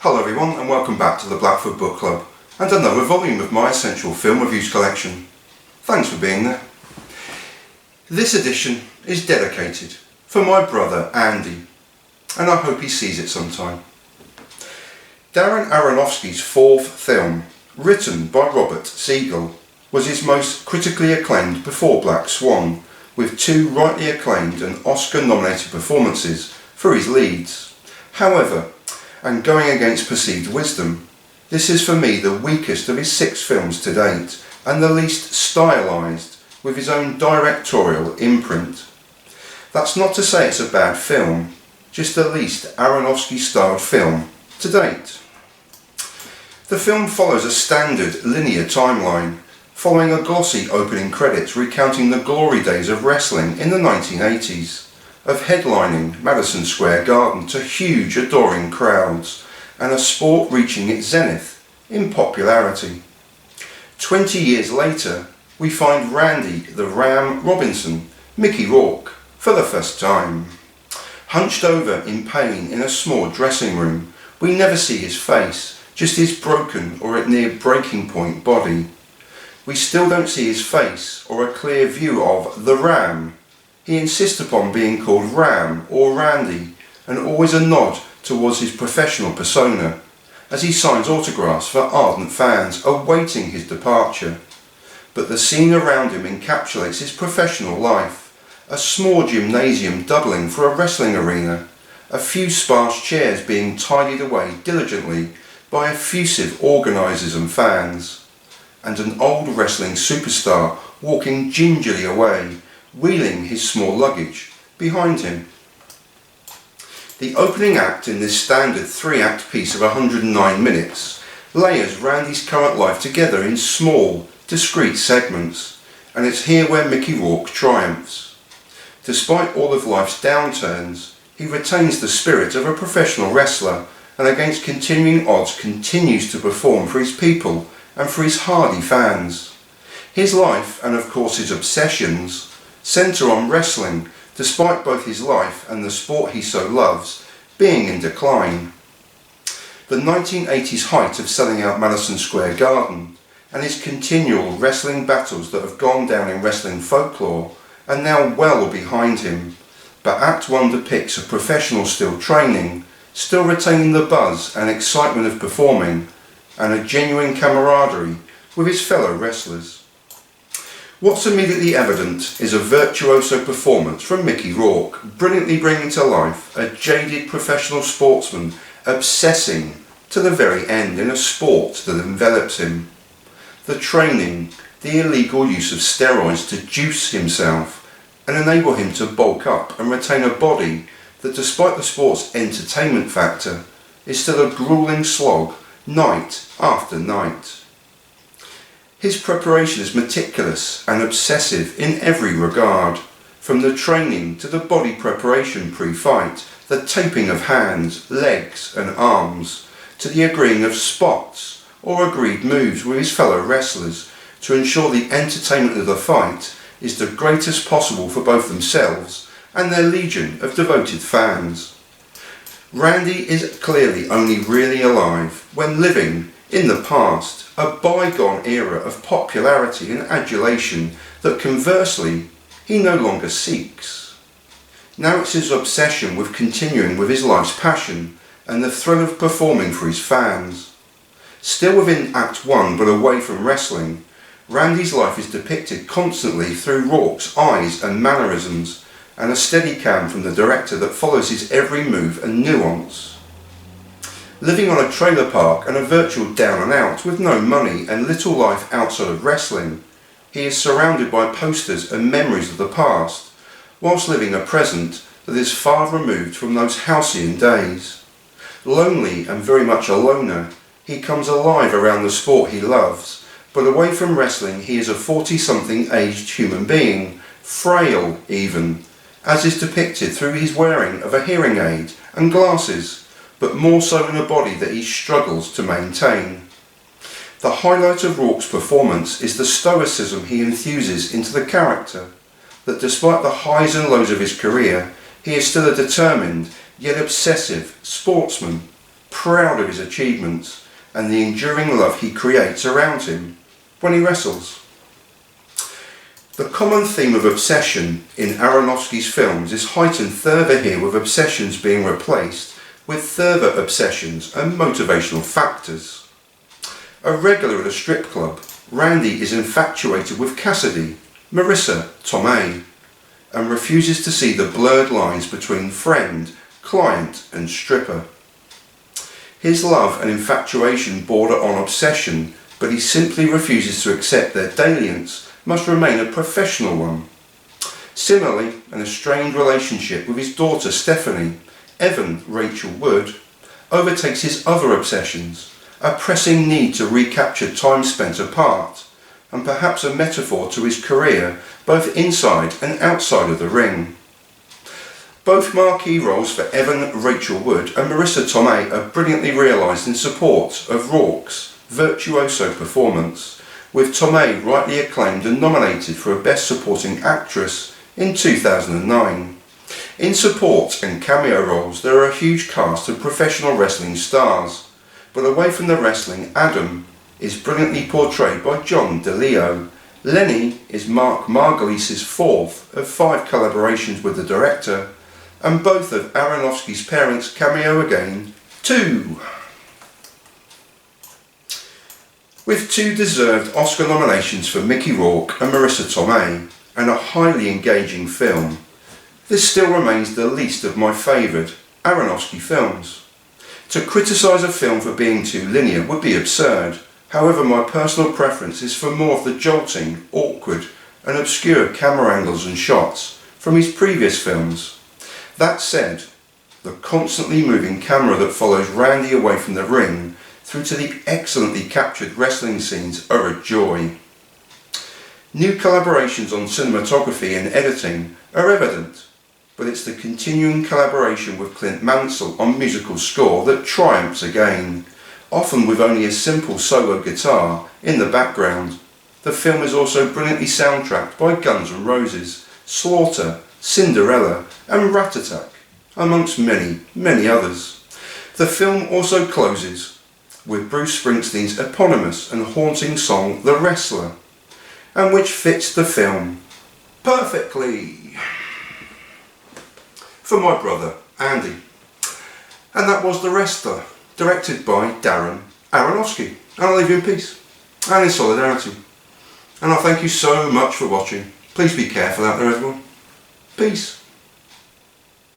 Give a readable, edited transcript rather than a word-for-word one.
Hello everyone and welcome back to the Blackfoot Book Club and another volume of my essential film reviews collection. Thanks for being there. This edition is dedicated for my brother Andy, and I hope he sees it sometime. Darren Aronofsky's fourth film, written by Robert D Siegel, was his most critically acclaimed before Black Swan, with two rightly acclaimed and Oscar-nominated performances for his leads. However, and going against perceived wisdom, this is for me the weakest of his 6 films to date, and the least stylised, with his own directorial imprint. That's not to say it's a bad film, just the least Aronofsky-styled film to date. The film follows a standard linear timeline, following a glossy opening credits recounting the glory days of wrestling in the 1980s, of headlining Madison Square Garden to huge adoring crowds, and a sport reaching its zenith in popularity. 20 years later, we find Randy the Ram Robinson, Mickey Rourke, for the first time. Hunched over in pain in a small dressing room, we never see his face, just his broken or at near breaking point body. We still don't see his face or a clear view of the Ram. He insists upon being called Ram or Randy, and always a nod towards his professional persona, as he signs autographs for ardent fans awaiting his departure. But the scene around him encapsulates his professional life: a small gymnasium doubling for a wrestling arena, a few sparse chairs being tidied away diligently by effusive organisers and fans, and an old wrestling superstar walking gingerly away, wheeling his small luggage behind him. The opening act in this standard 3-act piece of 109 minutes layers Randy's current life together in small, discrete segments, and it's here where Mickey Rourke triumphs. Despite all of life's downturns, he retains the spirit of a professional wrestler, and against continuing odds continues to perform for his people and for his hardy fans. His life, and of course his obsessions, centre on wrestling, despite both his life and the sport he so loves being in decline. The 1980s height of selling out Madison Square Garden, and his continual wrestling battles that have gone down in wrestling folklore, are now well behind him, but Act 1 depicts a professional still training, still retaining the buzz and excitement of performing, and a genuine camaraderie with his fellow wrestlers. What's immediately evident is a virtuoso performance from Mickey Rourke, brilliantly bringing to life a jaded professional sportsman obsessing to the very end in a sport that envelops him. The training, the illegal use of steroids to juice himself and enable him to bulk up and retain a body that, despite the sport's entertainment factor, is still a grueling slog night after night. His preparation is meticulous and obsessive in every regard, from the training to the body preparation pre-fight, the taping of hands, legs and arms, to the agreeing of spots or agreed moves with his fellow wrestlers to ensure the entertainment of the fight is the greatest possible for both themselves and their legion of devoted fans. Randy is clearly only really alive when living in the past, a bygone era of popularity and adulation that conversely he no longer seeks. Now it's his obsession with continuing with his life's passion and the thrill of performing for his fans. Still within Act 1 but away from wrestling, Randy's life is depicted constantly through Rourke's eyes and mannerisms, and a steady cam from the director that follows his every move and nuance. Living on a trailer park and a virtual down and out with no money and little life outside of wrestling, he is surrounded by posters and memories of the past, whilst living a present that is far removed from those halcyon days. Lonely and very much a loner, he comes alive around the sport he loves, but away from wrestling he is a 40-something aged human being, frail even, as is depicted through his wearing of a hearing aid and glasses, but more so in a body that he struggles to maintain. The highlight of Rourke's performance is the stoicism he infuses into the character, that despite the highs and lows of his career, he is still a determined, yet obsessive, sportsman, proud of his achievements and the enduring love he creates around him when he wrestles. The common theme of obsession in Aronofsky's films is heightened further here, with obsessions being replaced with further obsessions and motivational factors. A regular at a strip club, Randy is infatuated with Cassidy, Marissa Tomei, and refuses to see the blurred lines between friend, client and stripper. His love and infatuation border on obsession, but he simply refuses to accept their dalliance must remain a professional one. Similarly, an estranged relationship with his daughter Stephanie, Evan Rachel Wood, overtakes his other obsessions, a pressing need to recapture time spent apart, and perhaps a metaphor to his career both inside and outside of the ring. Both marquee roles for Evan Rachel Wood and Marissa Tomei are brilliantly realised in support of Rourke's virtuoso performance, with Tomei rightly acclaimed and nominated for a Best Supporting Actress in 2009. In support and cameo roles there are a huge cast of professional wrestling stars, but away from the wrestling, Adam is brilliantly portrayed by John DeLeo. Lenny is Mark Margulies' fourth of 5 collaborations with the director, and both of Aronofsky's parents cameo again too. With 2 deserved Oscar nominations for Mickey Rourke and Marissa Tomei, and a highly engaging film, this still remains the least of my favoured Aronofsky films. To criticise a film for being too linear would be absurd. However, my personal preference is for more of the jolting, awkward and obscure camera angles and shots from his previous films. That said, the constantly moving camera that follows Randy away from the ring through to the excellently captured wrestling scenes are a joy. New collaborations on cinematography and editing are evident, but it's the continuing collaboration with Clint Mansell on musical score that triumphs again, often with only a simple solo guitar in the background. The film is also brilliantly soundtracked by Guns N' Roses, Slaughter, Cinderella and Rat Attack, amongst many, many others. The film also closes with Bruce Springsteen's eponymous and haunting song The Wrestler, and which fits the film perfectly. For my brother, Andy. And that was The Wrestler, directed by Darren Aronofsky. And I'll leave you in peace and in solidarity. And I thank you so much for watching. Please be careful out there, everyone. Peace.